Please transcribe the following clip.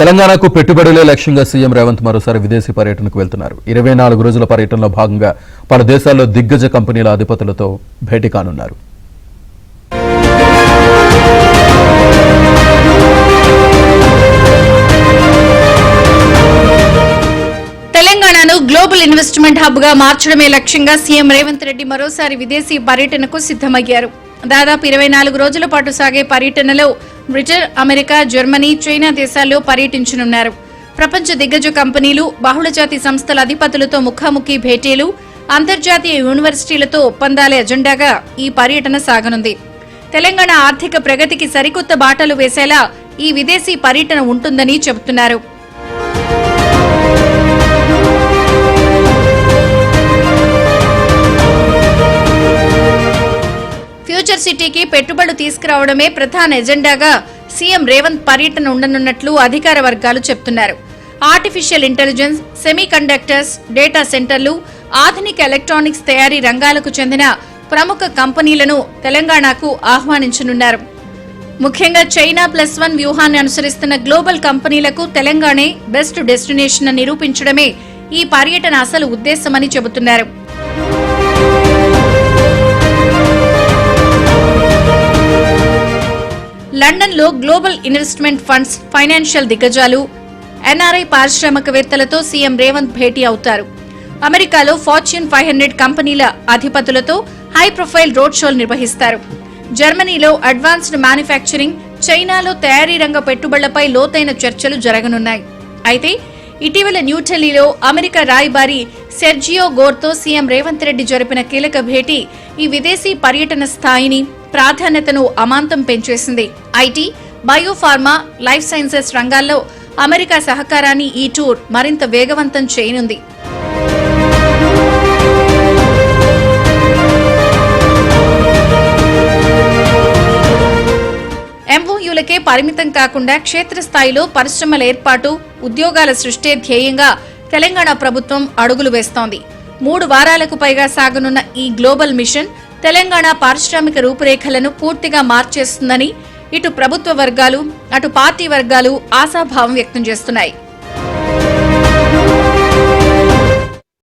తెలంగాణకు పెట్టుబడులే లక్ష్యంగా సీఎం రేవంత్ మరోసారి విదేశీ పర్యటనకు వెళ్తున్నారు. 24 రోజుల పర్యటనలో భాగంగా పలు దేశాల్లో దిగ్గజ కంపెనీల అధిపతులతో భేటీ కానున్నారు. తెలంగాణను గ్లోబల్ ఇన్వెస్ట్మెంట్ హబ్ గా మార్చడమే లక్ష్యంగా సీఎం రేవంత్ రెడ్డి మరోసారి విదేశీ పర్యటనకు సిద్దమయ్యారు. దాదాపు 24 రోజుల పాటు సాగే పర్యటనలో బ్రిటన్, అమెరికా, జర్మనీ, చైనా దేశాల్లో పర్యటించనున్నారు. ప్రపంచ దిగ్గజ కంపెనీలు, బహుళజాతి సంస్థల అధిపతులతో ముఖాముఖి భేటీలు, అంతర్జాతీయ యూనివర్సిటీలతో ఒప్పందాల ఎజెండాగా ఈ పర్యటన సాగనుంది. తెలంగాణ ఆర్థిక ప్రగతికి సరికొత్త బాటలు వేసేలా ఈ విదేశీ పర్యటన ఉంటుందని చెబుతున్నారు. ఫ్యూచర్ సిటీకి పెట్టుబడులు తీసుకురావడమే ప్రధాన ఎజెండాగా సీఎం రేవంత్ పర్యటన ఉండనున్నట్లు అధికార వర్గాలు చెబుతున్నారు. Artificial intelligence, semi conductors, data సెంటర్లు, ఆధునిక ఎలక్ట్రానిక్స్ తయారీ రంగాలకు చెందిన ప్రముఖ కంపెనీలను తెలంగాణకు ఆహ్వానించనున్నారు. ముఖ్యంగా చైనా +1 వ్యూహాన్ని అనుసరిస్తున్న గ్లోబల్ కంపెనీలకు తెలంగాణే బెస్ట్ డెస్టినేషన్ అని నిరూపించడమే ఈ పర్యటన అసలు ఉద్దేశమని చెబుతున్నారు. లండన్లో గ్లోబల్ ఇన్వెస్ట్మెంట్ ఫండ్స్, ఫైనాన్షియల్ దిగ్గజాలు, ఎన్ఆర్ఐ పారిశ్రామికవేత్తలతో సీఎం రేవంత్ భేటీ అవుతారు. అమెరికాలో ఫార్చ్యూన్ 500 కంపెనీల అధిపతులతో హై ప్రొఫైల్ రోడ్ షోలు నిర్వహిస్తారు. జర్మనీలో అడ్వాన్స్డ్ మ్యానుఫ్యాక్చరింగ్, చైనాలో తయారీ రంగ పెట్టుబడులపై లోతైన చర్చలు జరగనున్నాయి. అయితే ఇటీవల న్యూఢిల్లీలో అమెరికా రాయబారి సెర్జియో గోర్తో సీఎం రేవంత్ రెడ్డి జరిపిన కీలక భేటీ ఈ విదేశీ పర్యటన స్థాయిని, ప్రాధాన్యతను అమాంతం పెంచేసింది. ఐటీ, బయోఫార్మా, లైఫ్ సైన్సెస్ రంగాల్లో అమెరికా సహకారాన్ని ఈ టూర్ మరింత వేగవంతం చేయనుంది. ఎంఓయూలకే పరిమితం కాకుండా క్షేత్రస్థాయిలో పరిశ్రమల ఏర్పాటు, ఉద్యోగాల సృష్టి ధ్యేయంగా తెలంగాణ ప్రభుత్వం అడుగులు వేస్తోంది. 3 వారాలకు పైగా సాగనున్న ఈ గ్లోబల్ మిషన్ తెలంగాణ పారిశ్రామిక రూపురేఖలను పూర్తిగా మార్చేస్తుందని ఇటు ప్రభుత్వ వర్గాలు, అటు పార్టీ వర్గాలు ఆశాభావం వ్యక్తం చేస్తున్నాయి.